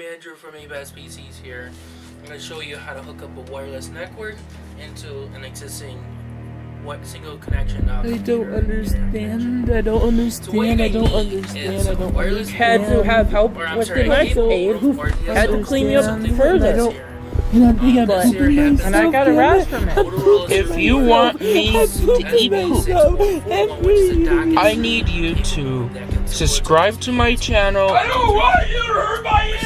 Andrew from Best PCs here. I'm going to show you how to hook up a wireless network into an existing single connection. I don't understand. I don't understand. Had to have help with the next aide who had to clean me up further. And I got a rash from it. If you want me to eat poop, I need you to subscribe to my channel. I don't want you to hurt my ear!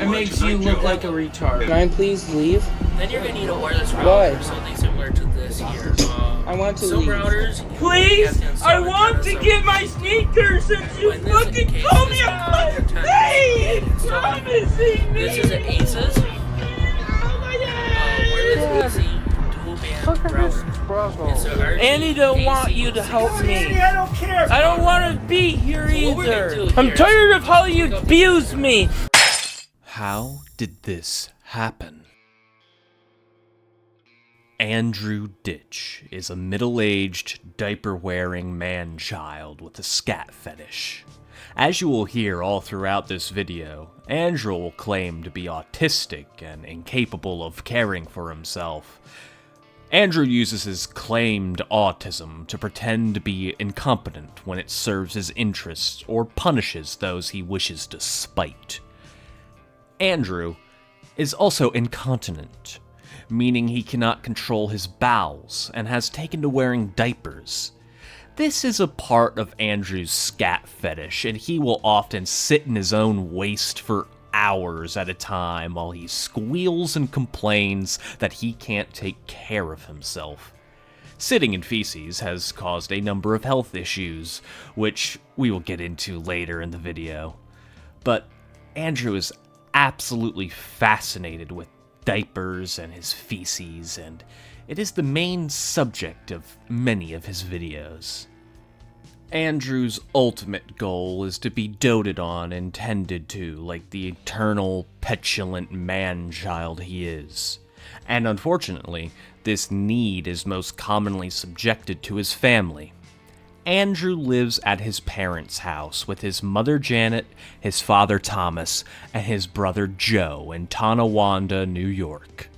It makes you look like a retard. Can I please leave? Then you're going to need a wireless router or something similar to this here. I want to some leave. Routers, please! I want to get my sneakers since you fucking called me a fucking thing! Promising me! This is an Asus. Annie don't want you to help me. I don't care. I don't want to be here either. I'm tired of how you abuse me. How did this happen? Andrew Ditch is a middle-aged, diaper-wearing man-child with a scat fetish. As you will hear all throughout this video, Andrew will claim to be autistic and incapable of caring for himself. Andrew uses his claimed autism to pretend to be incompetent when it serves his interests or punishes those he wishes to spite. Andrew is also incontinent, meaning he cannot control his bowels and has taken to wearing diapers. This is a part of Andrew's scat fetish, and he will often sit in his own waste for hours at a time while he squeals and complains that he can't take care of himself. Sitting in feces has caused a number of health issues, which we will get into later in the video. But Andrew is absolutely fascinated with diapers and his feces, and it is the main subject of many of his videos. Andrew's ultimate goal is to be doted on and tended to like the eternal, petulant man-child he is. And unfortunately, this need is most commonly subjected to his family. Andrew lives at his parents' house with his mother Janet, his father Thomas, and his brother Joe in Tonawanda, New York.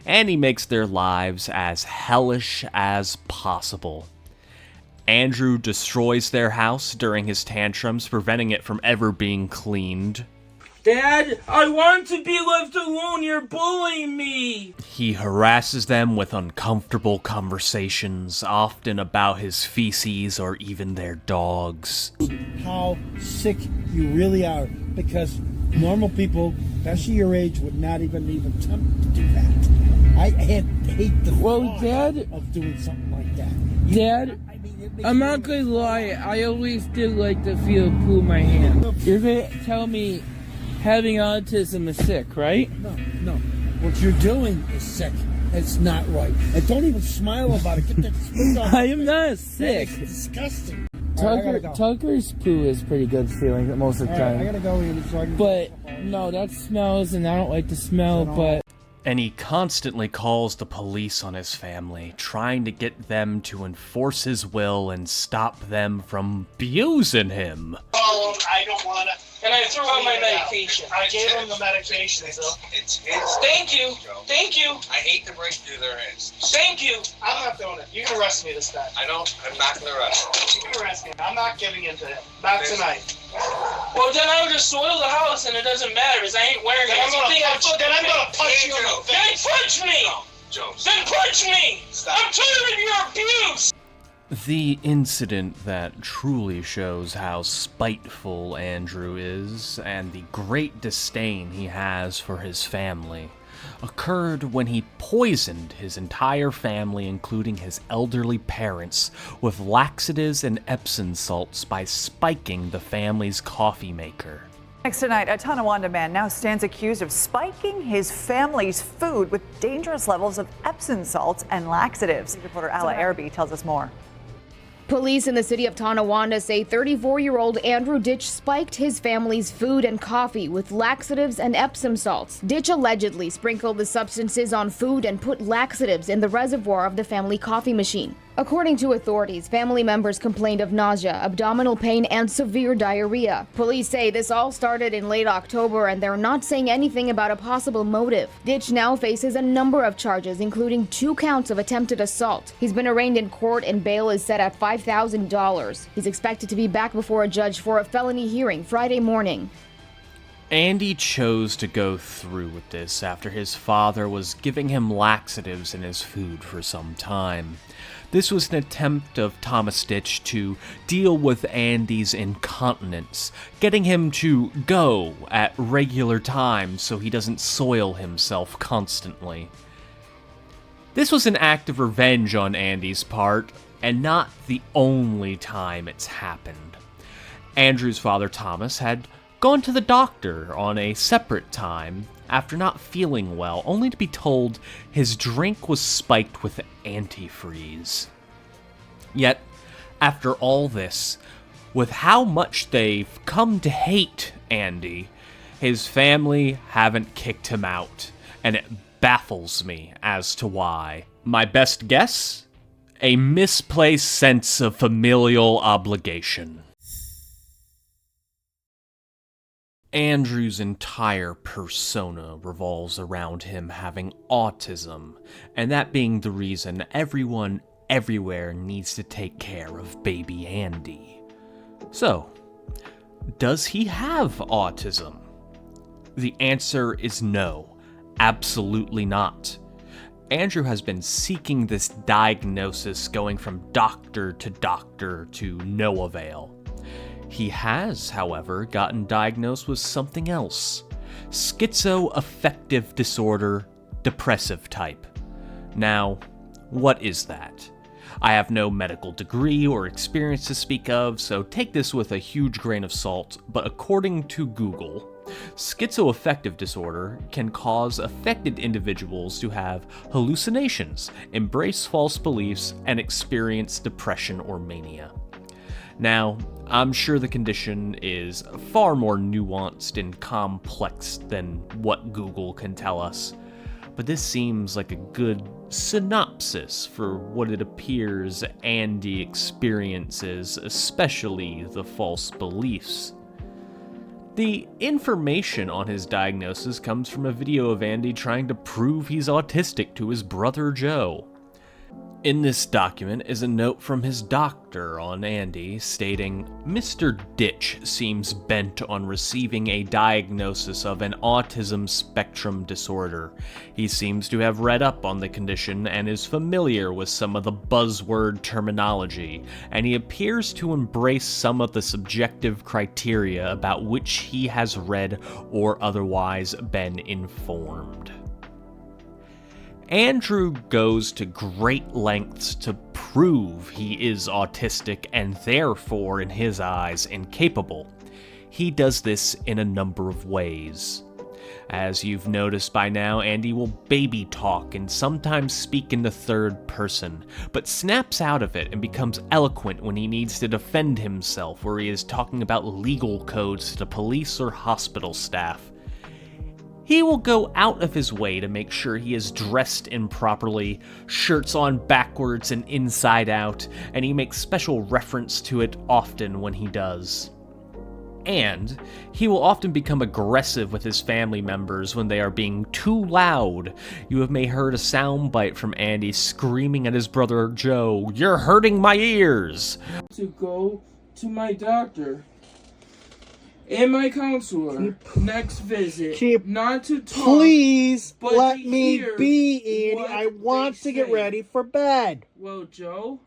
And he makes their lives as hellish as possible. Andrew destroys their house during his tantrums, preventing it from ever being cleaned. Dad, I want to be left alone. You're bullying me. He harasses them with uncomfortable conversations, often about his feces or even their dogs. How sick you really are, because normal people, especially your age, would not even attempt to do that. I hate the thought of doing something like that. Dad, I'm not gonna lie, I always did like to feel poo in my hand. You're gonna tell me having autism is sick, right? No. What you're doing is sick. It's not right. And don't even smile about it. Get that spit off. I am not sick. It's disgusting. Tucker's poo is pretty good feeling most of the time. I gotta go in so I can... But, no, that smells, and I don't like the smell, but... And he constantly calls the police on his family, trying to get them to enforce his will and stop them from abusing him. Oh, I don't wanna... And I threw out my medication. I gave him the medication, so... It's his... Thank you! Thank you! I hate to break through their heads. Thank you! I'm not doing it. You can arrest me this time. I'm not gonna arrest you. You can arrest me. I'm not giving in to him. Not tonight. Well, then I would just soil the house and it doesn't matter because I ain't wearing it. Then I'm gonna punch you in the face. Then punch me! No, Jones. Then punch me! Stop. I'm tired of your abuse! The incident that truly shows how spiteful Andrew is and the great disdain he has for his family occurred when he poisoned his entire family, including his elderly parents, with laxatives and Epsom salts by spiking the family's coffee maker. Next tonight, a Tonawanda man now stands accused of spiking his family's food with dangerous levels of Epsom salts and laxatives. Reporter Ala Arabi tells us more. Police in the city of Tonawanda say 34-year-old Andrew Ditch spiked his family's food and coffee with laxatives and Epsom salts. Ditch allegedly sprinkled the substances on food and put laxatives in the reservoir of the family coffee machine. According to authorities, family members complained of nausea, abdominal pain, and severe diarrhea. Police say this all started in late October, and they're not saying anything about a possible motive. Ditch now faces a number of charges, including 2 counts of attempted assault. He's been arraigned in court, and bail is set at $5,000. He's expected to be back before a judge for a felony hearing Friday morning. Andy chose to go through with this after his father was giving him laxatives in his food for some time. This was an attempt of Thomas Ditch to deal with Andy's incontinence, getting him to go at regular times so he doesn't soil himself constantly. This was an act of revenge on Andy's part, and not the only time it's happened. Andrew's father, Thomas, had gone to the doctor on a separate time after not feeling well, only to be told his drink was spiked with antifreeze. Yet, after all this, with how much they've come to hate Andy, his family haven't kicked him out, and it baffles me as to why. My best guess? A misplaced sense of familial obligation. Andrew's entire persona revolves around him having autism, and that being the reason everyone everywhere needs to take care of baby Andy. So, does he have autism? The answer is no, absolutely not. Andrew has been seeking this diagnosis, going from doctor to no avail. He has, however, gotten diagnosed with something else. Schizoaffective disorder, depressive type. Now, what is that? I have no medical degree or experience to speak of, so take this with a huge grain of salt, but according to Google, schizoaffective disorder can cause affected individuals to have hallucinations, embrace false beliefs, and experience depression or mania. Now, I'm sure the condition is far more nuanced and complex than what Google can tell us, but this seems like a good synopsis for what it appears Andy experiences, especially the false beliefs. The information on his diagnosis comes from a video of Andy trying to prove he's autistic to his brother Joe. In this document is a note from his doctor on Andy stating, "Mr. Ditch seems bent on receiving a diagnosis of an autism spectrum disorder. He seems to have read up on the condition and is familiar with some of the buzzword terminology, and he appears to embrace some of the subjective criteria about which he has read or otherwise been informed." Andrew goes to great lengths to prove he is autistic and therefore, in his eyes, incapable. He does this in a number of ways. As you've noticed by now, Andy will baby talk and sometimes speak in the third person, but snaps out of it and becomes eloquent when he needs to defend himself, where he is talking about legal codes to police or hospital staff. He will go out of his way to make sure he is dressed improperly, shirts on backwards and inside out, and he makes special reference to it often when he does. And he will often become aggressive with his family members when they are being too loud. You have may heard a soundbite from Andy screaming at his brother Joe, "You're hurting my ears!" To go to my doctor and my counselor next visit, not to talk. Please but let to me hear be, Andy. what I want they to get say. ready for bed. Well, Joe,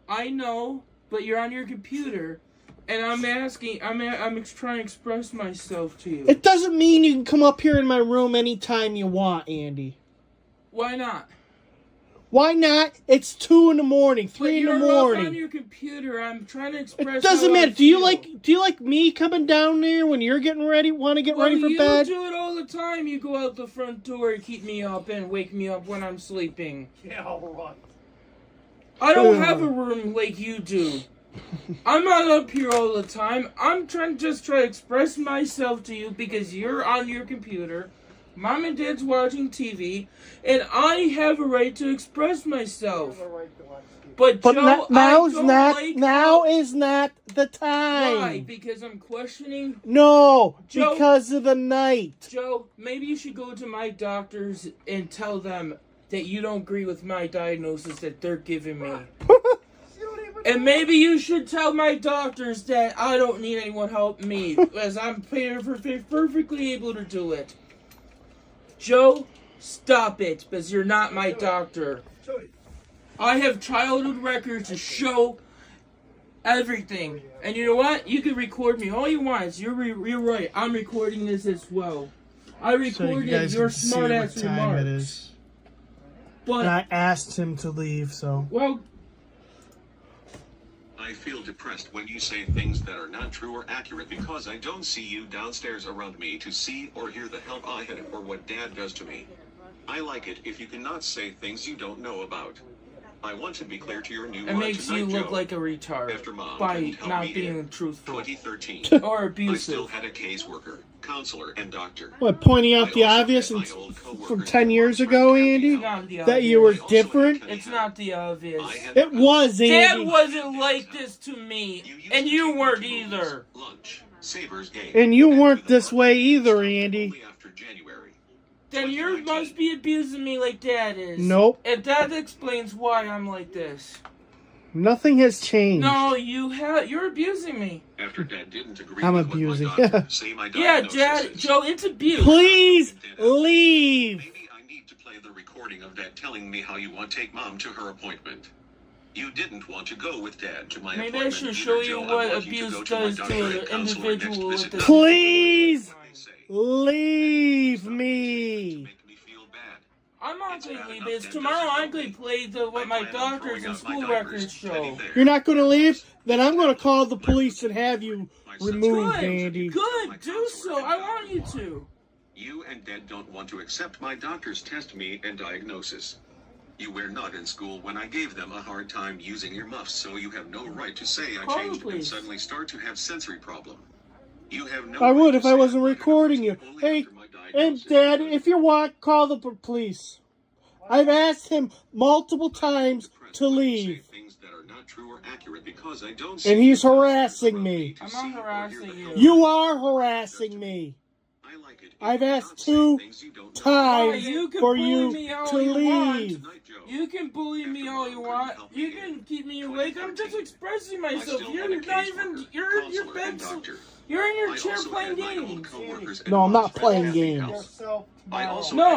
I know, but you're on your computer, and I'm trying to express myself to you. It doesn't mean you can come up here in my room anytime you want, Andy. Why not? Why not? It's 2 in the morning, 3 in the But you're up on morning. your computer. I'm trying to express. It doesn't how I matter. Do you feel. like me coming down there when you're getting ready? Want to get Well, ready for you bed? do it all the time. You go out the front door and keep me up and wake me up when I'm sleeping. Yeah, all right. I don't have a room like you do. I'm not up here all the time. I'm trying to express myself to you because you're on your computer Mom and Dad's watching TV, and I have a right to express myself. But Joe, now is not the time. Why? Because I'm questioning. No, Joe, because of the night. Joe, maybe you should go to my doctors and tell them that you don't agree with my diagnosis that they're giving me. And maybe you should tell my doctors that I don't need anyone help me, as I'm perfectly able to do it. Joe, stop it, because you're not my doctor. I have childhood records to show everything. And you know what? You can record me all you want. You're right. I'm recording this as well. I recorded your smart-ass remarks. But and I asked him to leave, so... Well... I feel depressed when you say things that are not true or accurate because I don't see you downstairs around me to see or hear the help I had or what Dad does to me. I like it if you cannot say things you don't know about. I want to be clear to your new It makes you look Joe. like a retard After Mom by not me being truthful 2013 or abusive. I still had a caseworker, counselor, and doctor. What, pointing out the obvious from 10 years ago, Andy? That you were different? It's not the obvious. It was, Andy. Dad wasn't like this to me, and you weren't either. Lunch, Savers game, and you weren't this way either, Andy. Then you must be abusing me like Dad is. Nope. And that explains why I'm like this. Nothing has changed. No, you're abusing me. After Dad didn't agree I'm with abusing. what my doctor say my Yeah, diagnosis Dad, is. Joe, it's abuse. Please leave. Maybe I need to play the recording of Dad telling me how you want to take Mom to her appointment. You didn't want to go with Dad to my Maybe appointment. I should show you what abuse does to an individual with this. Please leave me. I'm not going to leave this. Tomorrow I'm going to play what my doctors and school records show. You're not going to leave? Then I'm going to call the police and have you removed, Andy. Good, do so. I want you to. You and Dad don't want to accept my doctor's test me and diagnosis. You were not in school when I gave them a hard time using earmuffs, so you have no right to say I changed and suddenly start to have sensory problem. You have no I would right if to I say wasn't I'm recording you. only Hey, after my and diagnosis. Dad, if you want, call the police. I've asked him multiple times to leave. And he's harassing me. I'm not harassing you. You are harassing me. I've asked 2 times for you to leave. You can bully me all you want. You can keep me awake. I'm just expressing myself. You're not even. You're in your bed. You're in your chair playing games. No, I'm not playing games. No,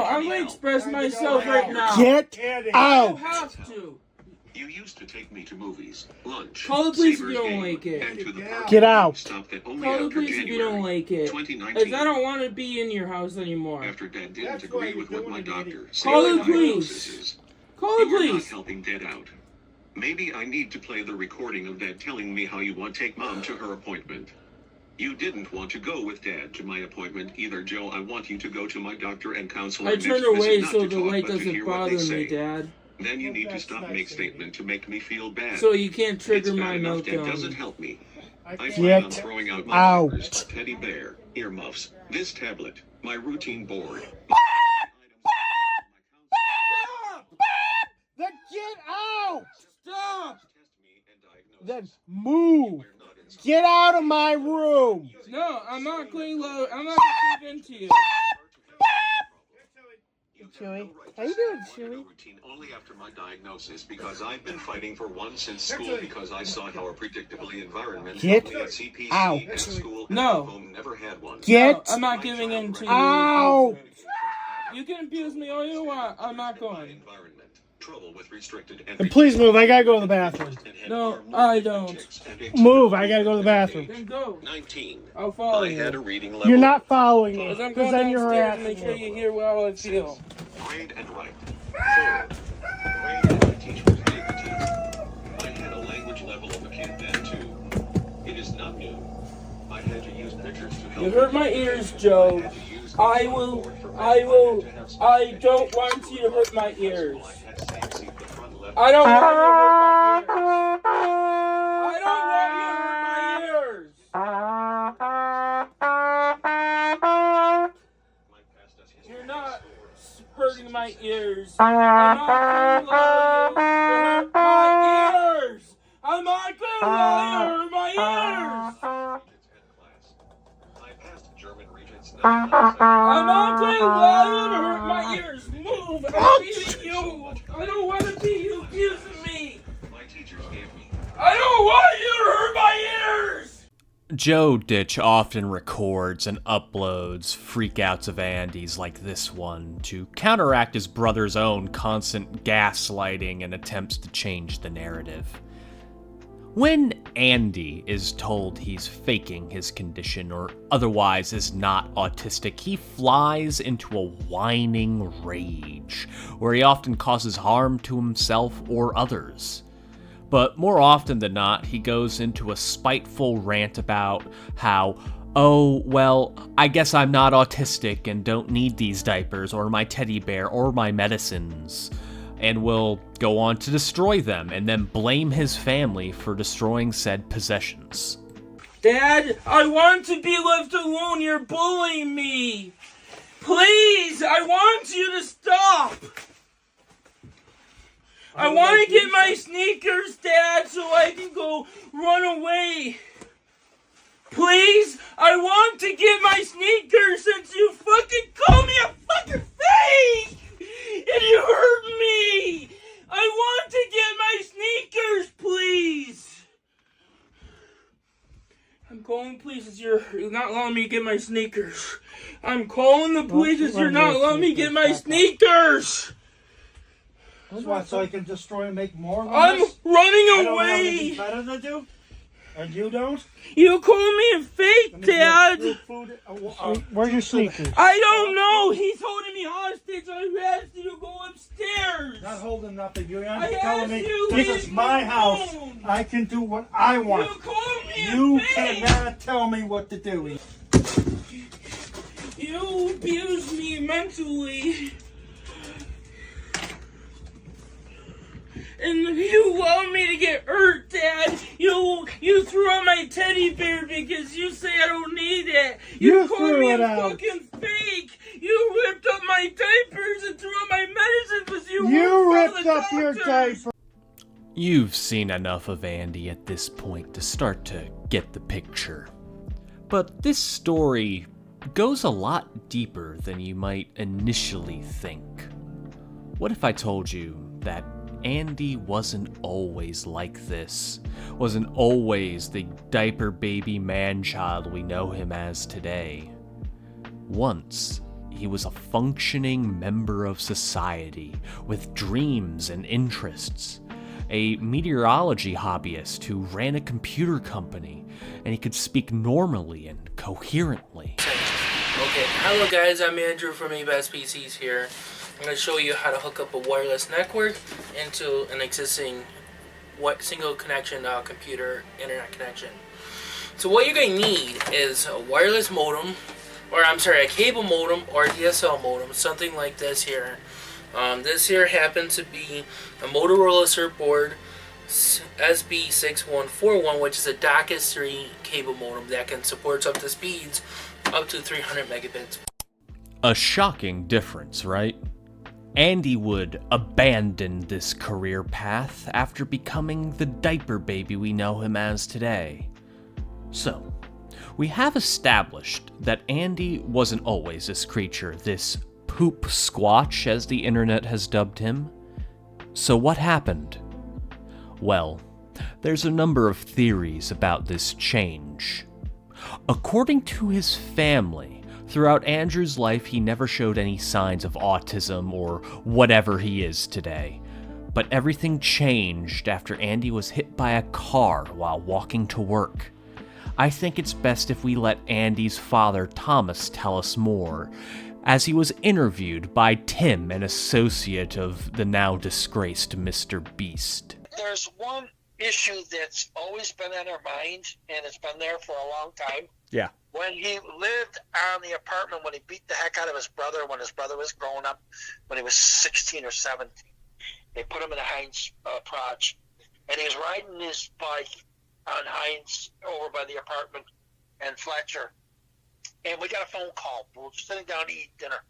I'm going to express myself right now. Get out. You have to. You used to take me to movies, lunch, Call the police if Savers you don't game, like it. and to the park. Get out. Stopped at only Call the after police if you don't January like it. 2019. As I don't want to be in your house anymore. After Dad didn't agree with what my doctor said Call my the police. diagnosis is. Call the You're not police. helping Dad out. Maybe I need to play the recording of Dad telling me how you want to take Mom to her appointment. You didn't want to go with Dad to my appointment either, Joe. I want you to go to my doctor and counselor. I next turned visit, away not so to the talk, light but to doesn't hear what bother they me, say. Dad. Then you need to stop make statement to make me feel bad. So you can't trigger It's my bad enough Dad doesn't meltdown. help me. I plan Get on throwing out my out. diapers, teddy bear, earmuffs, this tablet, my routine board. Then get out. Stop! Then move. Get out of my room. No, I'm not going low. I'm not going to give in to you. Chewy. How you doing, Chewy? Routine only after my diagnosis because I've been fighting for one since school because I saw how a predictably environment Get only at CPC out. and school No. home never had one. Get No, I'm not giving in to you. out. You can abuse me all you want. I'm not going. Environment. Trouble with restricted And please move. I gotta go to the bathroom. No, I don't. Move. I gotta go to the bathroom. Then go. 19. I'll follow I had a you. reading level. You're not following me. Because I'm Because going then you're downstairs to harassing make sure me. you hear how I feel. Read and write. 4. Read and my teacher was big teeth. I had a language level of a kid then too. It is not new. I had to use pictures to help. You hurt my ears, Joe. I don't want you to hurt my ears. I don't want you to hurt my ears. I don't want you to hurt my ears. You're not hurting my ears. I'm not gonna allow you to hurt my ears. I'm not gonna allow you to hurt my ears. I'm not going to allow you to hurt my ears. Move! I'm beating you. I don't want to beat you abusing me. I don't want you to hurt my ears. Joe Ditch often records and uploads freakouts of Andy's like this one to counteract his brother's own constant gaslighting and attempts to change the narrative. When Andy is told he's faking his condition or otherwise is not autistic, he flies into a whining rage, where he often causes harm to himself or others. But more often than not, he goes into a spiteful rant about how, oh, well, I guess I'm not autistic and don't need these diapers or my teddy bear or my medicines, and will go on to destroy them and then blame his family for destroying said possessions. Dad, I want to be left alone. You're bullying me. Please, I want you to stop. I want to get my sneakers, Dad, so I can go run away. Please, I want to get my sneakers since you fucking called me a fucking fake! And you hurt me! I want to get my sneakers, please! I'm calling police as you're not allowing me to get my sneakers. I'm calling the police as you're not allowing me to get my sneakers! What, so I can destroy and make more? I'm running away! I don't have anything better to do? And you don't? You call me a fake, Dad! Where's your sneakers? I don't know! He's holding me hostage! I asked you to go upstairs! Not holding nothing. You're I telling me asked this you, is my leave me house. alone. I can do what I want. You called me You a fake! cannot tell me what to do. You abused me mentally. And you want me to get hurt, Dad. You threw out my teddy bear because you say I don't need it. You called threw me it a out. fucking fake. You ripped up my diapers and threw out my medicine because you You won't ripped follow the up your doctors. diaper. You've seen enough of Andy at this point to start to get the picture. But this story goes a lot deeper than you might initially think. What if I told you that Andy wasn't always like this, wasn't always the diaper baby man-child we know him as today? Once, he was a functioning member of society with dreams and interests, a meteorology hobbyist who ran a computer company, and he could speak normally and coherently. Okay, hello guys, I'm Andrew from Best PCs here. I'm going to show you how to hook up a wireless network into an existing single connection computer internet connection. So what you're going to need is a wireless modem, a cable modem or DSL modem, something like this here. This here happens to be a Motorola Surfboard SB6141, which is a DOCSIS 3 cable modem that can support up to speeds up to 300 megabits. A shocking difference, right? Andy would abandon this career path after becoming the diaper baby we know him as today. So, we have established that Andy wasn't always this creature, this Poopsquatch as the internet has dubbed him. So what happened? Well, there's a number of theories about this change. According to his family, throughout Andrew's life, he never showed any signs of autism or whatever he is today. But everything changed after Andy was hit by a car while walking to work. I think it's best if we let Andy's father, Thomas, tell us more, as he was interviewed by Tim, an associate of the now disgraced Mr. Beast. There's one issue that's always been on our mind, and it's been there for a long time. Yeah. When he lived on the apartment, when he beat the heck out of his brother, when his brother was growing up, when he was 16 or 17, they put him in a Heinz crotch, and he was riding his bike on Heinz over by the apartment and Fletcher. And we got a phone call. We were sitting down to eat dinner.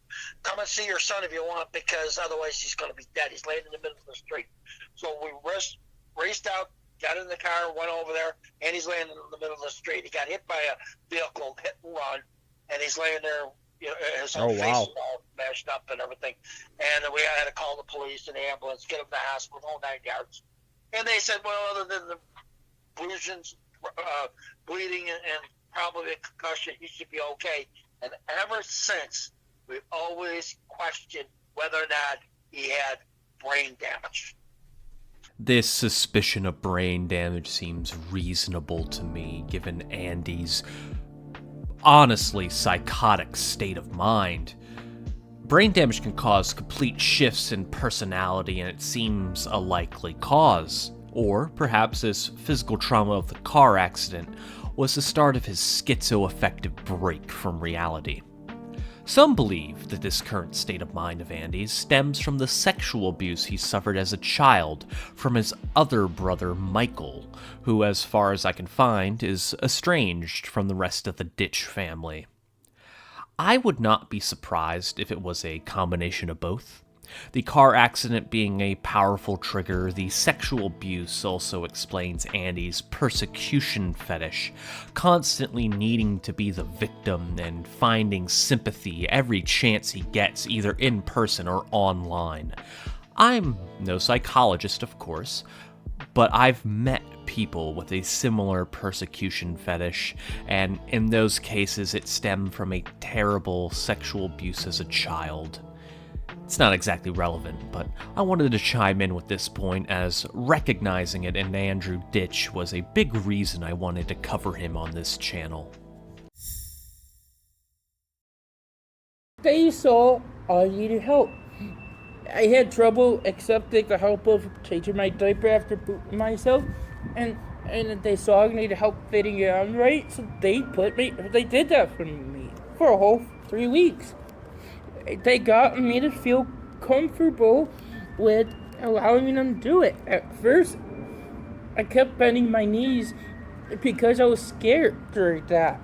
come and see your son if you want, because otherwise he's going to be dead. He's laying in the middle of the street. So we raced out, got in the car, went over there, and he's laying in the middle of the street. He got hit by a vehicle, hit and run, and he's laying there, you know, his whole face is all mashed up and everything. And we had to call the police and the ambulance, get him to the hospital, whole 9 yards. And they said, well, other than the bruises, bleeding, and probably a concussion, he should be okay. And ever since, we've always questioned whether or not he had brain damage. This suspicion of brain damage seems reasonable to me, given Andy's honestly psychotic state of mind. Brain damage can cause complete shifts in personality, and it seems a likely cause. Or perhaps this physical trauma of the car accident was the start of his schizoaffective break from reality. Some believe that this current state of mind of Andy's stems from the sexual abuse he suffered as a child from his other brother, Michael, who, as far as I can find, is estranged from the rest of the Ditch family. I would not be surprised if it was a combination of both. The car accident being a powerful trigger, the sexual abuse also explains Andy's persecution fetish, constantly needing to be the victim and finding sympathy every chance he gets, either in person or online. I'm no psychologist, of course, but I've met people with a similar persecution fetish, and in those cases it stemmed from a terrible sexual abuse as a child. It's not exactly relevant, but I wanted to chime in with this point, as recognizing it in Andrew Ditch was a big reason I wanted to cover him on this channel. They saw I needed help. I had trouble accepting the help of changing my diaper after pooping myself, and they saw I needed help fitting it on right, so they did that for me for a whole 3 weeks. They got me to feel comfortable with allowing them to do it. At first, I kept bending my knees because I was scared during that.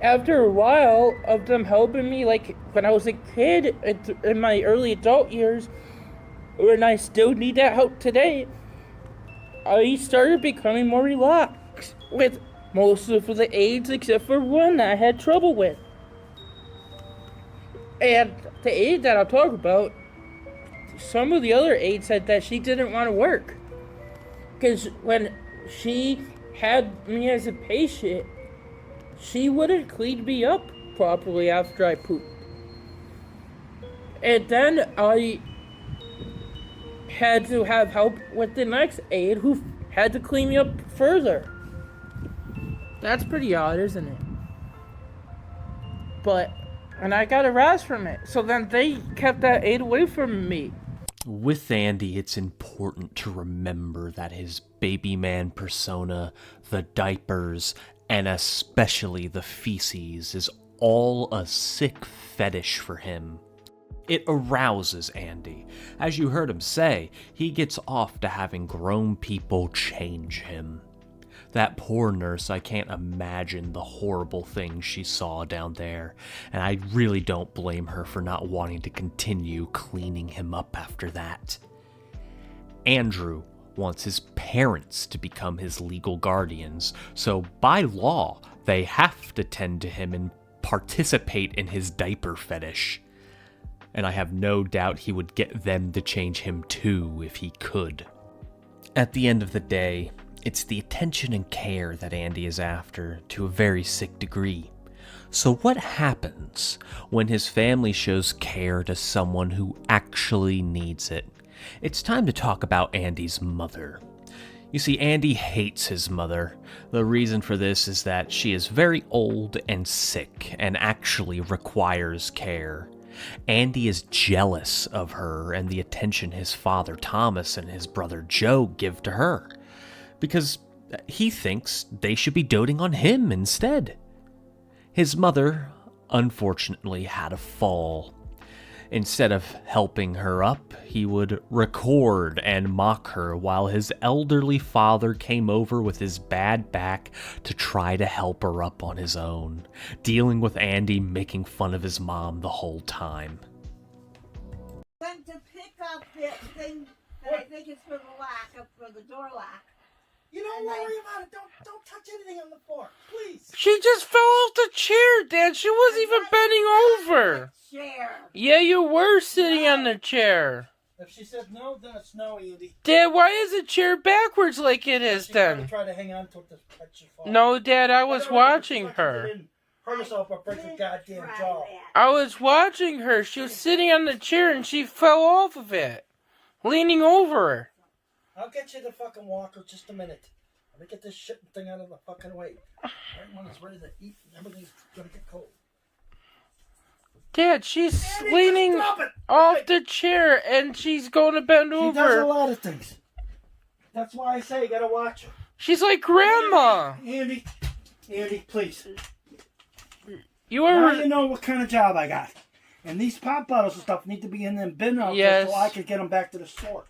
After a while of them helping me, like when I was a kid in my early adult years, when I still need that help today, I started becoming more relaxed with most of the aids except for one that I had trouble with. And the aide that I'll talk about, some of the other aides said that she didn't want to work. Because when she had me as a patient, she wouldn't clean me up properly after I pooped. And then I had to have help with the next aide who had to clean me up further. That's pretty odd, isn't it? And I got harassed from it. So then they kept that aid away from me. With Andy, it's important to remember that his baby man persona, the diapers, and especially the feces is all a sick fetish for him. It arouses Andy. As you heard him say, he gets off to having grown people change him. That poor nurse, I can't imagine the horrible things she saw down there, and I really don't blame her for not wanting to continue cleaning him up after that. Andrew wants his parents to become his legal guardians, so by law, they have to tend to him and participate in his diaper fetish. And I have no doubt he would get them to change him too if he could. At the end of the day, it's the attention and care that Andy is after to a very sick degree. So what happens when his family shows care to someone who actually needs it? It's time to talk about Andy's mother. You see, Andy hates his mother. The reason for this is that she is very old and sick and actually requires care. Andy is jealous of her and the attention his father Thomas and his brother Joe give to her, because he thinks they should be doting on him instead. His mother, unfortunately, had a fall. Instead of helping her up, he would record and mock her while his elderly father came over with his bad back to try to help her up on his own, dealing with Andy making fun of his mom the whole time. Went to pick up that thing that I think is for the lock, for the door lock. You don't worry about it. Don't touch anything on the floor, please. She just fell off the chair, Dad. She wasn't even bending over. Chair. Yeah, you were sitting on the chair. If she said no, then it's no, Andy. Dad, why is the chair backwards like it is then? Try to hang on to it to catch your fall. No, Dad, I was watching her. Hurt herself or break her goddamn jaw. I was watching her. She was sitting on the chair and she fell off of it, leaning over her. I'll get you the fucking walker just a minute. Let me get this shit thing out of the fucking way. Everyone is ready to eat and everything's gonna get cold. Dad, she's leaning off the chair and she's going to bend over. She does a lot of things. That's why I say you gotta watch her. She's like Grandma. Andy, please. You ever... Now you know what kind of job I got. And these pop bottles and stuff need to be in them bin out there so I can get them back to the store.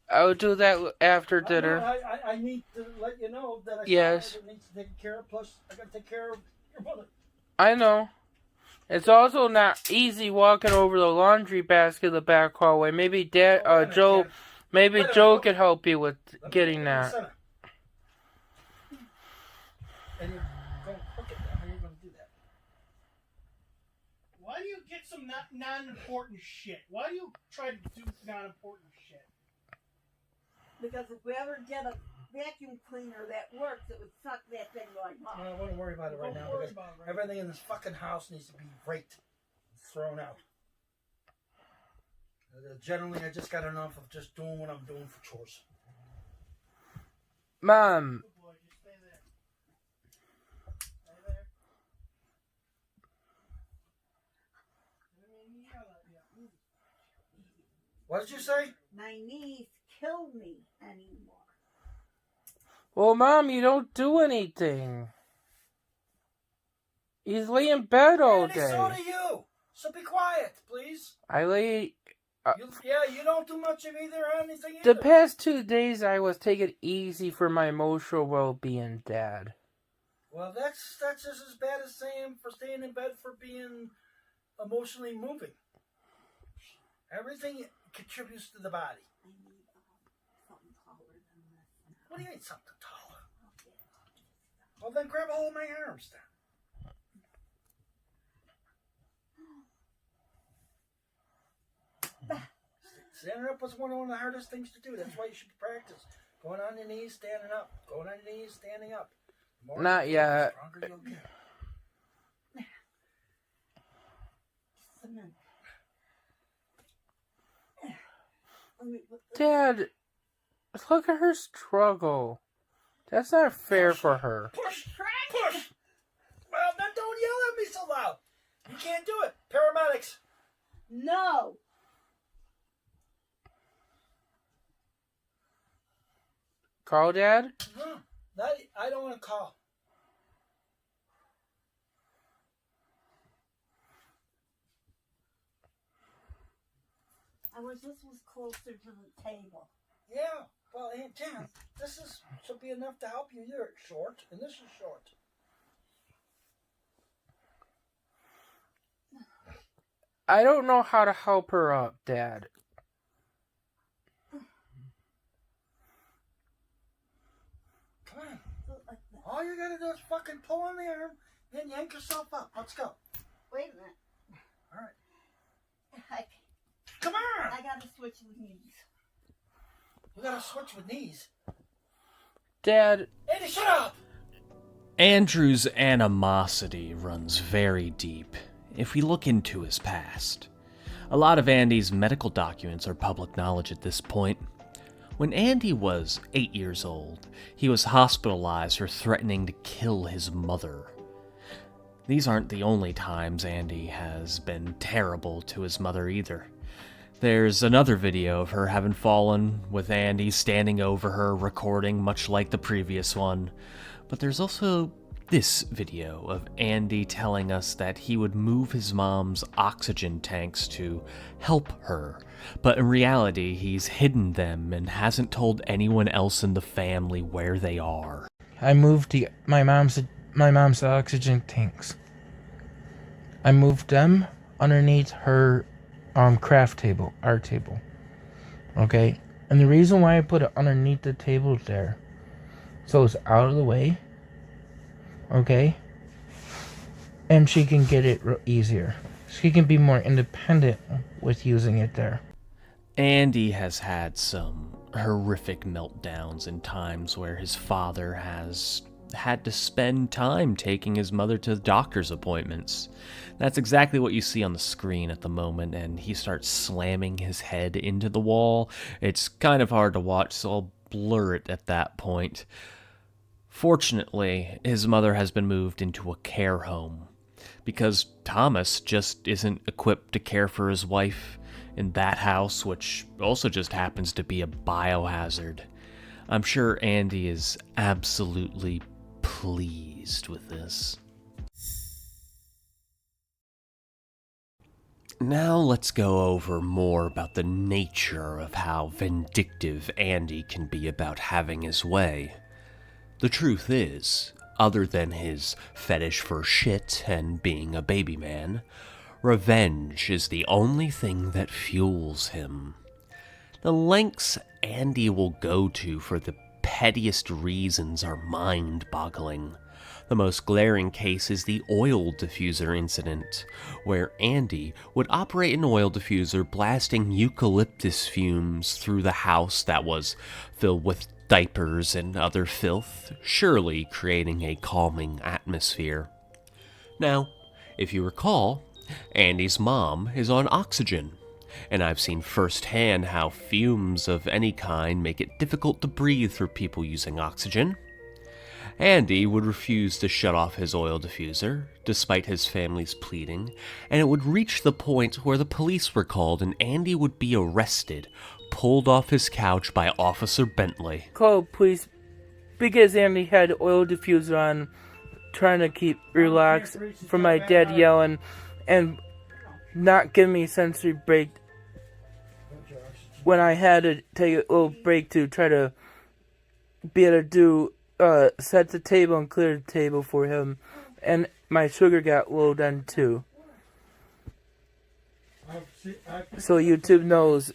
I'll do that after dinner. I need to let you know that I yes. need to take care of. Plus, I got to take care of your mother. I know. It's also not easy walking over the laundry basket in the back hallway. Maybe Joe could help you with getting that. And you're going to cook it. How are you going to do that? Why do you get some non-important shit? Why do you try to do non-important shit? Because if we ever get a vacuum cleaner that works, it would suck that thing right off. I wouldn't worry about it right now because everything in this fucking house needs to be raked, thrown out. Generally, I just got enough of just doing what I'm doing for chores. Mom. What did you say? My knees kill me anymore. Well, Mom, you don't do anything. You lay in bed all day. So do you. So be quiet, please. I lay... you don't do much of either or anything either. The past 2 days, I was taking it easy for my emotional well-being, Dad. Well, that's just as bad as saying for staying in bed for being emotionally moving. Everything contributes to the body. Something taller than this. What do you mean something taller? Well, then grab a hold of my arms then. Standing up was one of the hardest things to do. That's why you should practice. Going on your knees, standing up. Going on your knees, standing up. Not yet. The stronger you'll get. Dad, look at her struggle. That's not fair for her. Push! Well, then don't yell at me so loud. You can't do it. Paramedics. No. Call Dad? No, I don't want to call. I wish this was closer to the table. Yeah, well, Aunt Jan, this should be enough to help you. You're short, and this is short. I don't know how to help her up, Dad. Come on. All you gotta do is fucking pull on the arm, then yank yourself up. Let's go. Wait a minute. All right. Come on! I gotta switch with knees. You gotta switch with knees? Dad... Andy, shut up! Andrew's animosity runs very deep if we look into his past. A lot of Andy's medical documents are public knowledge at this point. When Andy was 8 years old, he was hospitalized for threatening to kill his mother. These aren't the only times Andy has been terrible to his mother either. There's another video of her having fallen, with Andy standing over her, recording much like the previous one. But there's also This video of Andy telling us that he would move his mom's oxygen tanks to help her, but in reality he's hidden them and hasn't told anyone else in the family where they are. I moved my mom's oxygen tanks. I moved them underneath her craft table, art table. Okay? And the reason why I put it underneath the table there, so it's out of the way, okay? And she can get it easier. She can be more independent with using it there. Andy has had some horrific meltdowns in times where his father has had to spend time taking his mother to doctor's appointments. That's exactly what you see on the screen at the moment, and he starts slamming his head into the wall. It's kind of hard to watch, so I'll blur it at that point. Fortunately, his mother has been moved into a care home, because Thomas just isn't equipped to care for his wife in that house, which also just happens to be a biohazard. I'm sure Andy is absolutely pleased with this. Now let's go over more about the nature of how vindictive Andy can be about having his way. The truth is, other than his fetish for shit and being a baby man, revenge is the only thing that fuels him. The lengths Andy will go to for the pettiest reasons are mind-boggling. The most glaring case is the oil diffuser incident, where Andy would operate an oil diffuser blasting eucalyptus fumes through the house that was filled with diapers and other filth, surely creating a calming atmosphere. Now, if you recall, Andy's mom is on oxygen, and I've seen firsthand how fumes of any kind make it difficult to breathe for people using oxygen. Andy would refuse to shut off his oil diffuser, despite his family's pleading, and it would reach the point where the police were called and Andy would be arrested, pulled off his couch by Officer Bentley. Call police because Andy had oil diffuser on, trying to keep relaxed from my dad yelling and not giving me a sensory break when I had to take a little break to try to be able to do set the table and clear the table for him, and my sugar got low then too. So YouTube knows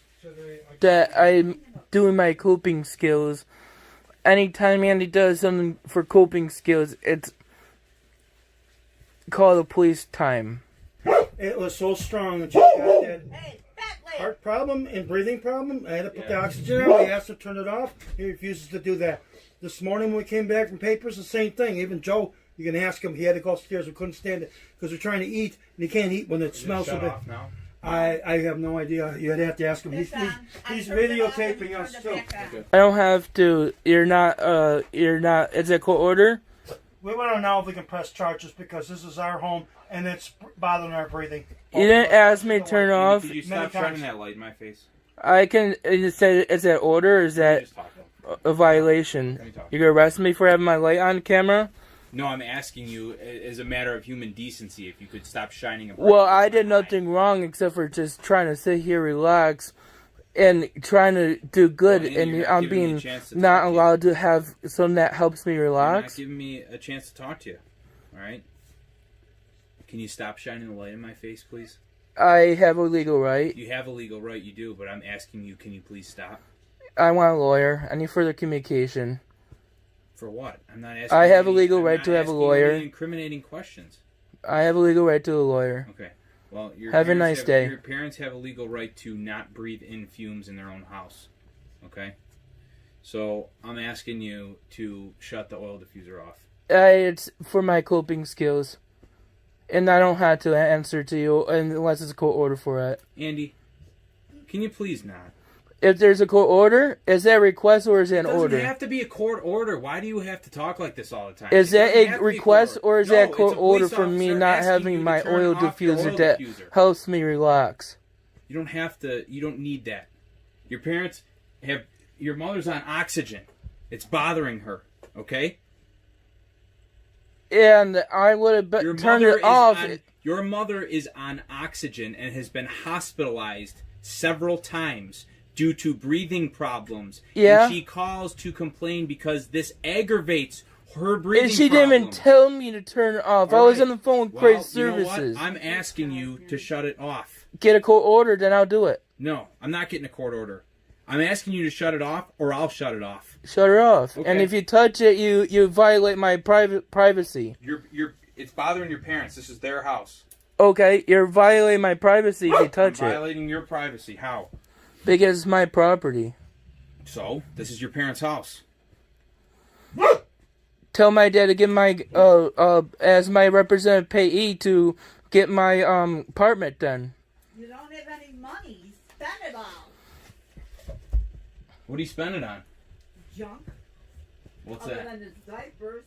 that I'm doing my coping skills. Anytime Andy does something for coping skills, it's call the police time. It was so strong that she got that heart problem and breathing problem. I had to put the oxygen on. We asked her to turn it off. He refuses to do that. This morning when we came back from papers, the same thing. Even Joe, you can ask him. He had to go upstairs. We couldn't stand it because we're trying to eat, and he can't eat when it smells so bad. I have no idea. You'd have to ask him. He's videotaping us too. Okay. I don't have to. You're not. Is it court order? We want to know if we can press charges because this is our home and it's bothering our breathing. You didn't ask me to turn it off. Could you stop shining that light in my face? I can. Is that order or is that a violation? You're gonna arrest me for having my light on camera? No, I'm asking you as a matter of human decency if you could stop shining a bright. Well, I did nothing wrong except for just trying to sit here, relax, and trying to do good, and I'm being not allowed to have something that helps me relax. You're not giving me a chance to talk to you, alright? Can you stop shining the light in my face, please? I have a legal right. You have a legal right, you do, but I'm asking you, can you please stop? I want a lawyer. Any further communication? For what? I'm not asking. I have a legal right to have a lawyer. Incriminating questions. I have a legal right to a lawyer. Okay. Well, have a nice day. Your parents have a legal right to not breathe in fumes in their own house. Okay? So, I'm asking you to shut the oil diffuser off. It's for my coping skills. And I don't have to answer to you unless it's a court order for it. Andy, can you please not? If there's a court order, is that a request or is that an order? It doesn't have to be a court order. Why do you have to talk like this all the time? Is that a request or is that a court order for me not having my oil diffuser that helps me relax? You don't have to. You don't need that. Your parents have. Your mother's on oxygen. It's bothering her. Okay? and I would have turned it off. Your mother is on oxygen and has been hospitalized several times due to breathing problems. Yeah. And she calls to complain because this aggravates her breathing And she didn't even tell me to turn it off. I was on the phone with Crazy Services. You know what? I'm asking you to shut it off. Get a court order, then I'll do it. No, I'm not getting a court order. I'm asking you to shut it off, or I'll shut it off. Shut it off. Okay. And if you touch it, you violate my privacy. It's bothering your parents. This is their house. Okay, you're violating my privacy if you touch I'm violating your privacy. How? Because it's my property. So, this is your parents' house. Tell my dad to get my, as my representative payee to get my, apartment done. You don't have any money. You spend it all. What do you spend it on? Junk. What's Other that? than his diapers.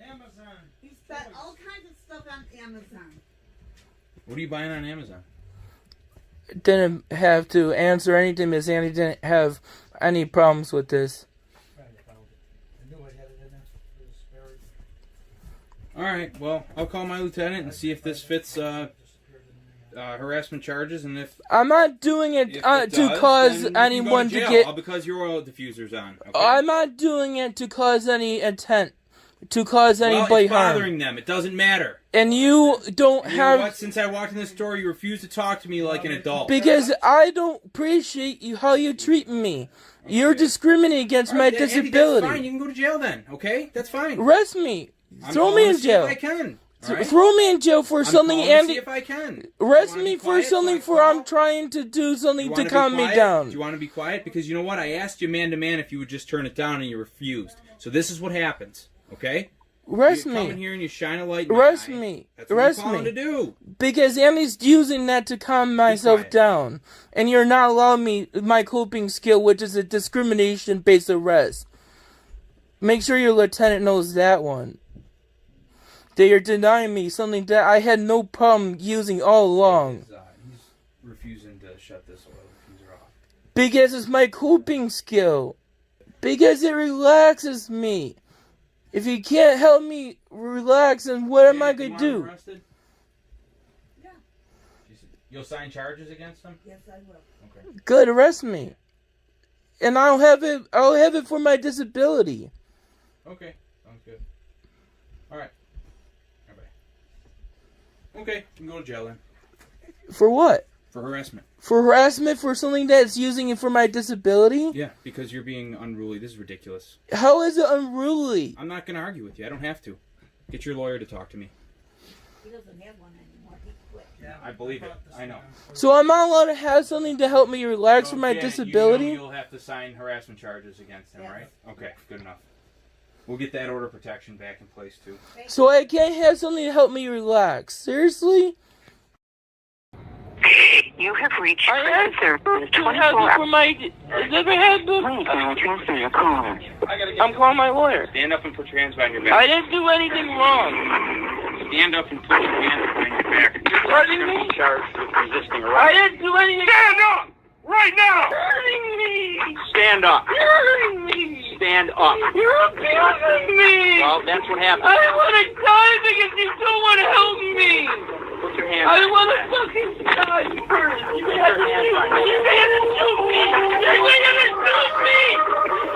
Amazon. He spent all kinds of stuff on Amazon. What are you buying on Amazon? Didn't have to answer anything because Andy didn't have any problems with this. Alright, well, I'll call my lieutenant and see if this fits harassment charges, and if I'm not doing it, to cause anyone to get... All because your oil diffuser's on. Okay? I'm not doing it to cause any intent, to cause anybody it's harm. bothering them. It doesn't matter. And you don't You have... know what? Since I walked in the store, you refuse to talk to me like an adult. Because I don't appreciate you how you treat me. Okay. You're discriminating against my disability. Andy, that's fine. You can go to jail then, okay? That's fine. Arrest me. Throw me in jail. If I can. Right? Throw me in jail for something, Andy. See if I can. Arrest me for something I'm trying to do something to calm me down. Do you want to be quiet? Because you know what? I asked you man to man if you would just turn it down and you refused. So this is what happens, okay? Arrest me. You come in here and you shine a light in Arrest my eye. me. That's what Arrest I'm calling me. to do. Because Andy's using that to calm myself down. And you're not allowing me my coping skill, which is a discrimination-based arrest. Make sure your lieutenant knows that one. That you're denying me something that I had no problem using all along. He's refusing to shut this oil diffuser off. Because it's my coping skill. Because it relaxes me. If you can't help me relax, then what am I going to do? Yeah. You'll sign charges against him? Yes, I will. Okay. Good, arrest me. And I'll have it for my disability. Okay, sounds good. Alright. Okay, you can go to jail then. For what? For harassment. For harassment for something that's using it for my disability? Yeah, because you're being unruly. This is ridiculous. How is it unruly? I'm not going to argue with you. I don't have to. Get your lawyer to talk to me. He doesn't have one anymore. He quit. Yeah, I believe it. I know. So I'm not allowed to have something to help me relax for my disability? You know you'll have to sign harassment charges against him, right? Okay, good enough. We'll get that order of protection back in place, too. So I can't have something to help me relax? Seriously? You have reached crisis service 24 hours. For my... Never had the... transfer your call. I'm calling my lawyer. Stand up and put your hands behind your back. I didn't do anything wrong. Stand up and put your hands behind your back. You're hurting me? Charged with resisting arrest. I didn't do anything. Stand up! Right now! You're hurting me! Stand up! You're hurting me! Stand up! You're abusing me! Well, that's what happened. I want to die because you don't want to help me! Put your hands I want to fucking die first! You put your hands behind your back. You're gonna shoot me! You're gonna shoot me!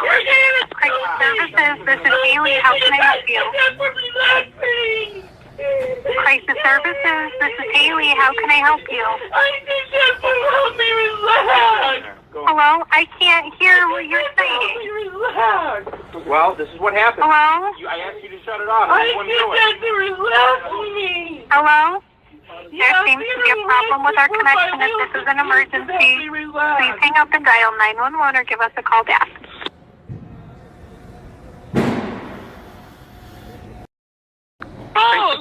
You're gonna Crisis services, this is Haley. How can I help you? Crisis services, this is Haley. How can I help you? I need you to help me relax! Hello? I can't hear what you're saying. Relax! Well, this is what happened. Hello? I asked you to shut it off. I need you to relax me! Hello? There seems to be a problem with our connection. If this is an emergency, please hang up and dial 911 or give us a call back.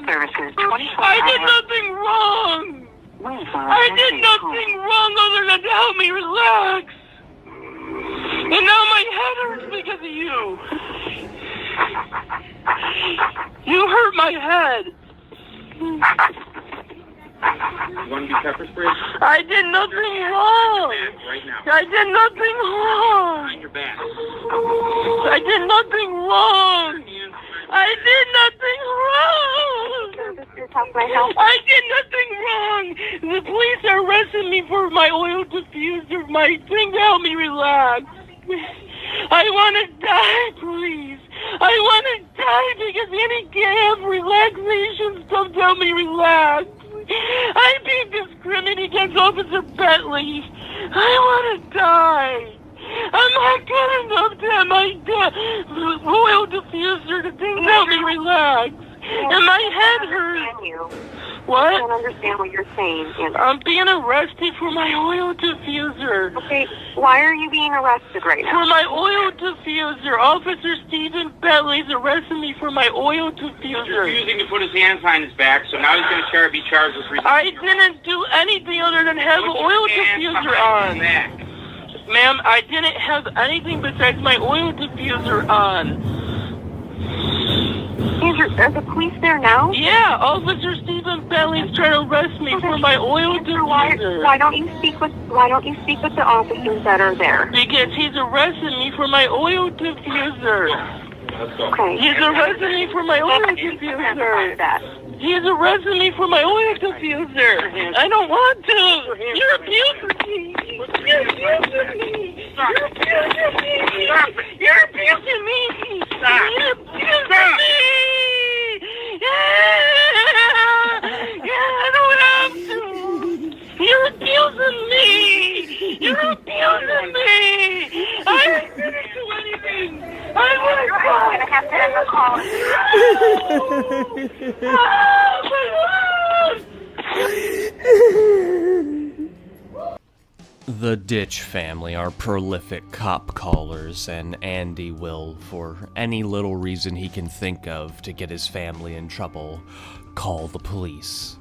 Services 24 I did nothing wrong! I did nothing wrong other than to help me relax! And now my head hurts because of you! You hurt my head! You want to be pepper sprayed? I did nothing wrong! Right now. I did nothing wrong! Behind your back. I did nothing wrong! I did nothing wrong. I did nothing wrong. The police are arresting me for my oil diffuser, my thing to help me relax. I want to die, please. I want to die because any can't have relaxation stuff to help me relax. I'm being discriminated against Officer Bentley. I want to die. I'm not good enough to have my oil diffuser to help me relax. And my head hurts. What? I don't understand what you're saying. I'm being arrested for my oil diffuser. Okay, why are you being arrested right now? For my oil diffuser. Officer Stephen Bentley's arresting me for my oil diffuser. Refusing to put his hands behind his back, so now he's going to be charged with resisting. I didn't do anything other than have an oil diffuser on. Ma'am, I didn't have anything besides my oil diffuser on. Are the police there now? Yeah, Officer Stephen Bentley's trying to arrest me for my oil diffuser. Why don't you speak with the officers that are there? Because he's arresting me for my oil diffuser. Okay. He's arresting me for my oil diffuser. He's arresting me for my oil diffuser. I don't want to. You're abusing me. You're abusing me. You're abusing me. You're abusing me. You're abusing me. Yeah, I don't have to. You're abusing me. You're abusing me. I didn't do anything. I want to go. I'm going to have to end the call. The Ditch family are prolific cop callers, and Andy will, for any little reason he can think of to get his family in trouble, call the police.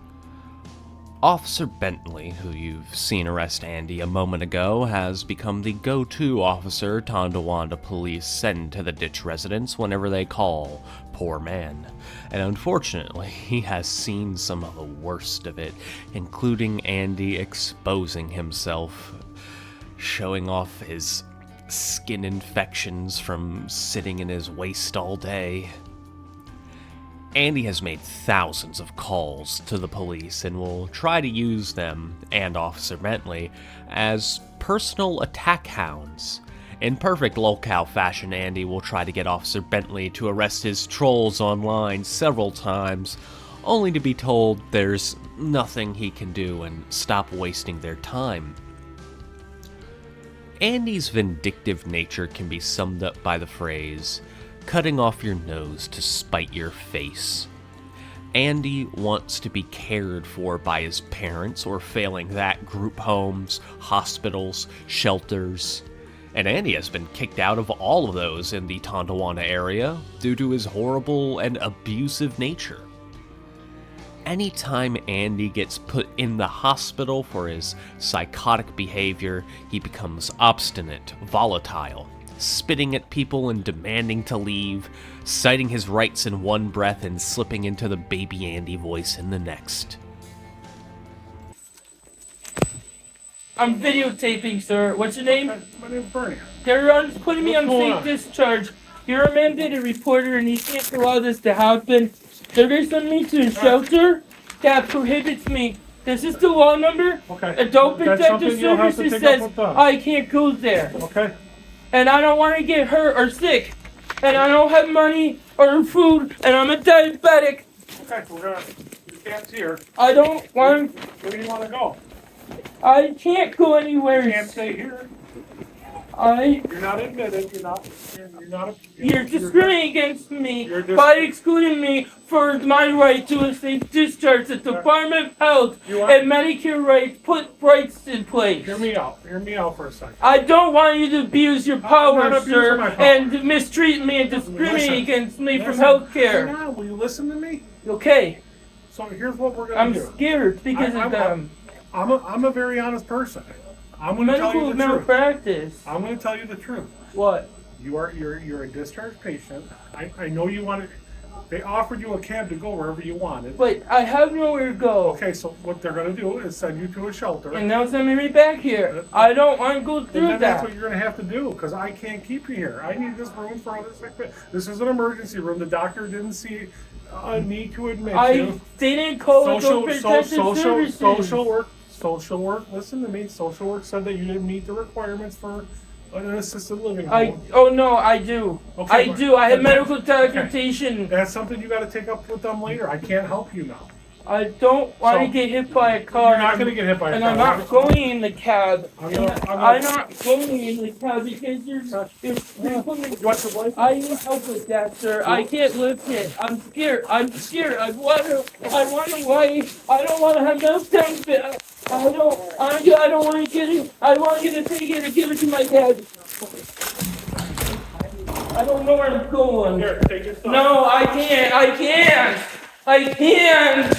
Officer Bentley, who you've seen arrest Andy a moment ago, has become the go-to officer Tonawanda police send to the Ditch residents whenever they call poor man. And unfortunately, he has seen some of the worst of it, including Andy exposing himself, showing off his skin infections from sitting in his waste all day. Andy has made thousands of calls to the police and will try to use them, and Officer Bentley, as personal attack hounds. In perfect lolcow fashion, Andy will try to get Officer Bentley to arrest his trolls online several times, only to be told there's nothing he can do and stop wasting their time. Andy's vindictive nature can be summed up by the phrase, cutting off your nose to spite your face. Andy wants to be cared for by his parents, or failing that, group homes, hospitals, shelters. And Andy has been kicked out of all of those in the Tonawanda area due to his horrible and abusive nature. Anytime Andy gets put in the hospital for his psychotic behavior, he becomes obstinate, volatile, spitting at people and demanding to leave, citing his rights in one breath and slipping into the baby Andy voice in the next. I'm videotaping, sir. What's your name? My name's Bernie. They're putting me on safe discharge. You're a mandated reporter and you can't allow this to happen. They're going to send me to a shelter that prohibits me. This is the law number. Okay. Adult Protective Services says I can't go there. Okay. And I don't want to get hurt or sick. And I don't have money or food. And I'm a diabetic. Okay, you can't see her. I don't want. Where do you want to go? I can't go anywhere. You can't stay here. You're not admitted. You're discriminating against me by excluding me for my right to a safe discharge. The Department of Health and Medicare rights put rights in place. Hear me out. Hear me out for a second. I don't want you to abuse your power, sir, my power. and mistreat me and discriminate against me from health care. Now, will you listen to me? Okay. So here's what we're going to do. I'm scared because of them. I'm a very honest person. I'm going to tell you the malpractice. Truth. I'm going to tell you the truth. What? You're a discharged patient. I know you want to. They offered you a cab to go wherever you wanted. But I have nowhere to go. Okay, so what they're going to do is send you to a shelter. And now send me right back here. I don't want to go through And that. that's what you're going to have to do, because I can't keep you here. I need this room for other sick people. This is an emergency room. The doctor didn't see a need to admit you. They didn't call Social work, listen to me. Social work said that you didn't meet the requirements for an assisted living home. Oh no, I do. Okay, I have medical documentation. Okay. That's something you got to take up with them later. I can't help you now. I don't want to get hit by a car. You're not going to get hit by a car. And I'm not going in the cab. I'm not going in the cab because you're I need help with that, sir. I can't lift it. I'm scared. I want to wife. I don't want to have meltdowns. I don't want to get it. I want you to take it and give it to my dad. I don't know where I'm going. Here, take your stuff. No, I can't. I can't. I can't.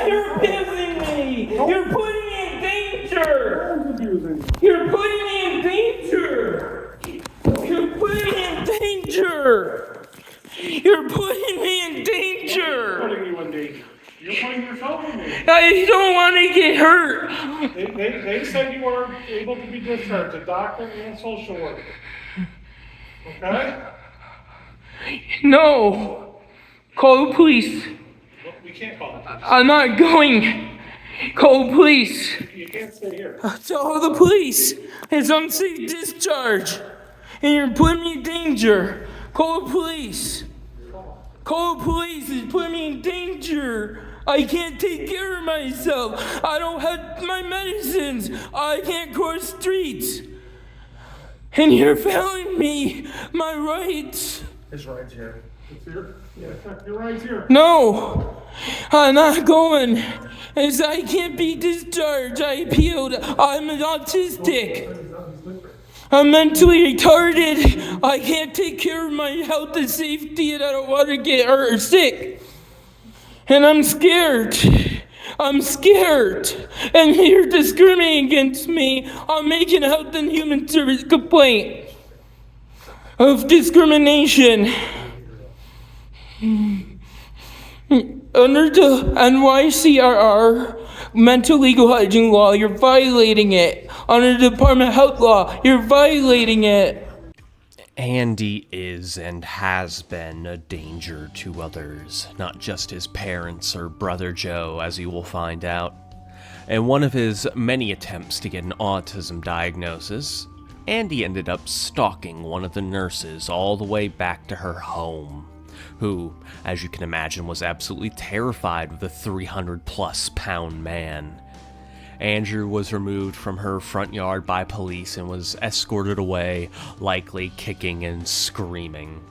You're abusing me. You're putting me in danger. You're putting me in danger. You're putting me in danger. You're putting me in danger. Putting you in danger. You're putting yourself in danger. I don't want to get hurt. They said you were able to be discharged, a doctor and social worker. Okay? No. Call the police. We can't call the police. I'm not going. Call the police. You can't stay here. Tell the police. It's unsafe discharge. And you're putting me in danger. Call the police. Call the police. It's putting me in danger. I can't take care of myself. I don't have my medicines. I can't cross streets. And you're failing me my rights. His rights here. It's here? Yeah, your rights here. No, I'm not going. As I can't be discharged. I appealed. I'm autistic. I'm mentally retarded. I can't take care of my health and safety, and I don't want to get hurt or sick. And I'm scared. I'm scared. And you're discriminating against me. I'm making a Health and Human Service complaint of discrimination. Under the NYCRR mental legal hygiene law, you're violating it. Under the Department of Health law, you're violating it. Andy is and has been a danger to others, not just his parents or brother Joe, as you will find out. In one of his many attempts to get an autism diagnosis, Andy ended up stalking one of the nurses all the way back to her home, who, as you can imagine, was absolutely terrified of the 300-plus pound man. Andrew was removed from her front yard by police and was escorted away, likely kicking and screaming.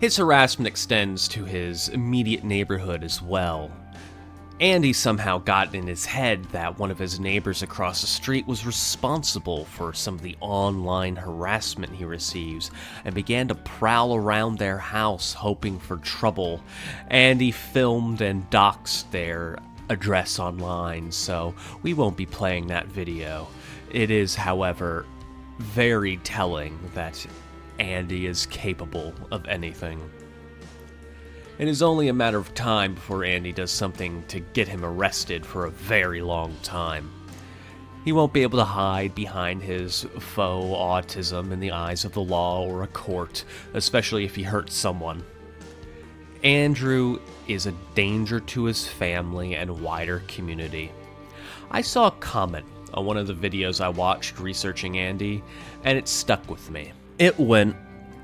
His harassment extends to his immediate neighborhood as well. Andy somehow got in his head that one of his neighbors across the street was responsible for some of the online harassment he receives and began to prowl around their house hoping for trouble. Andy filmed and doxed their address online, so we won't be playing that video. It is, however, very telling that Andy is capable of anything. It is only a matter of time before Andy does something to get him arrested for a very long time. He won't be able to hide behind his faux autism in the eyes of the law or a court, especially if he hurts someone. Andrew is a danger to his family and wider community. I saw a comment on one of the videos I watched researching Andy, and it stuck with me. It went,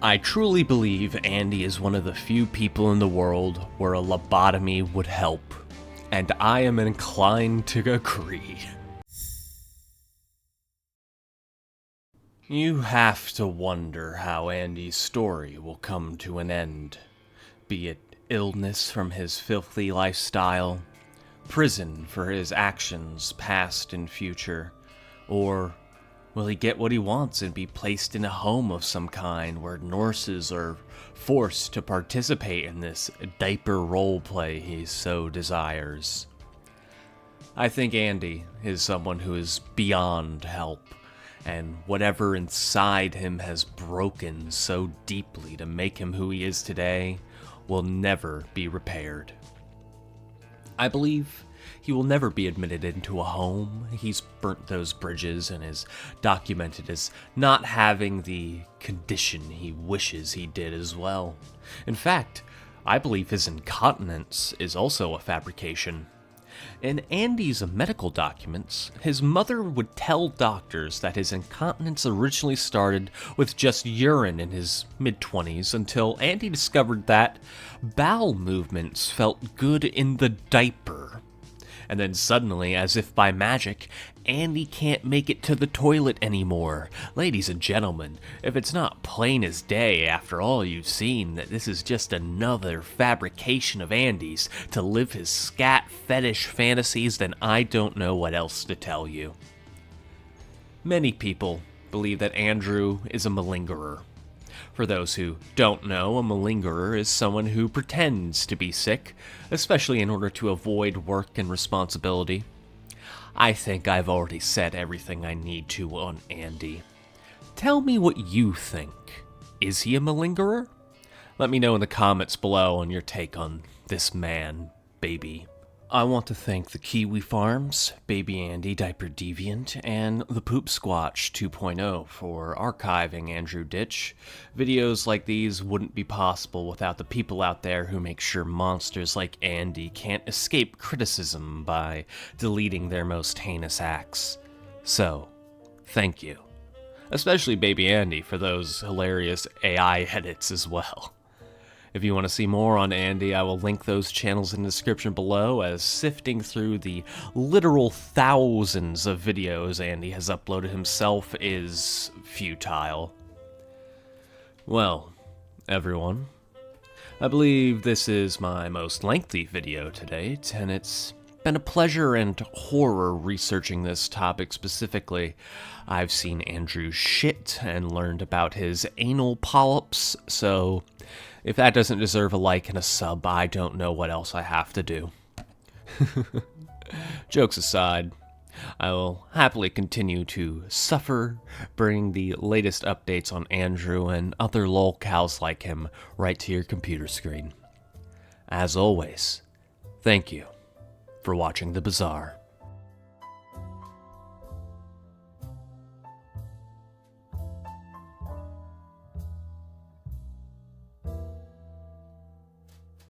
"I truly believe Andy is one of the few people in the world where a lobotomy would help, and I am inclined to agree." You have to wonder how Andy's story will come to an end, be it illness from his filthy lifestyle, prison for his actions past and future, or will he get what he wants and be placed in a home of some kind where nurses are forced to participate in this diaper role play he so desires? I think Andy is someone who is beyond help, and whatever inside him has broken so deeply to make him who he is today will never be repaired. I believe he will never be admitted into a home. He's burnt those bridges and is documented as not having the condition he wishes he did as well. In fact, I believe his incontinence is also a fabrication. In Andy's medical documents, his mother would tell doctors that his incontinence originally started with just urine in his mid-20s until Andy discovered that bowel movements felt good in the diaper. And then suddenly, as if by magic, Andy can't make it to the toilet anymore. Ladies and gentlemen, if it's not plain as day after all you've seen that this is just another fabrication of Andy's to live his scat fetish fantasies, then I don't know what else to tell you. Many people believe that Andrew is a malingerer. For those who don't know, a malingerer is someone who pretends to be sick, especially in order to avoid work and responsibility. I think I've already said everything I need to on Andy. Tell me what you think. Is he a malingerer? Let me know in the comments below on your take on this man, baby. I want to thank the Kiwi Farms, Baby Andy, Diaper Deviant, and the Poopsquatch 2.0 for archiving Andrew Ditch. Videos like these wouldn't be possible without the people out there who make sure monsters like Andy can't escape criticism by deleting their most heinous acts. So, thank you. Especially Baby Andy for those hilarious AI edits as well. If you want to see more on Andy, I will link those channels in the description below, as sifting through the literal thousands of videos Andy has uploaded himself is futile. Well, everyone, I believe this is my most lengthy video to date, and it's been a pleasure and horror researching this topic specifically. I've seen Andrew shit and learned about his anal polyps, so if that doesn't deserve a like and a sub, I don't know what else I have to do. Jokes aside, I will happily continue to suffer, bringing the latest updates on Andrew and other lolcows like him right to your computer screen. As always, thank you for watching The Bazaar.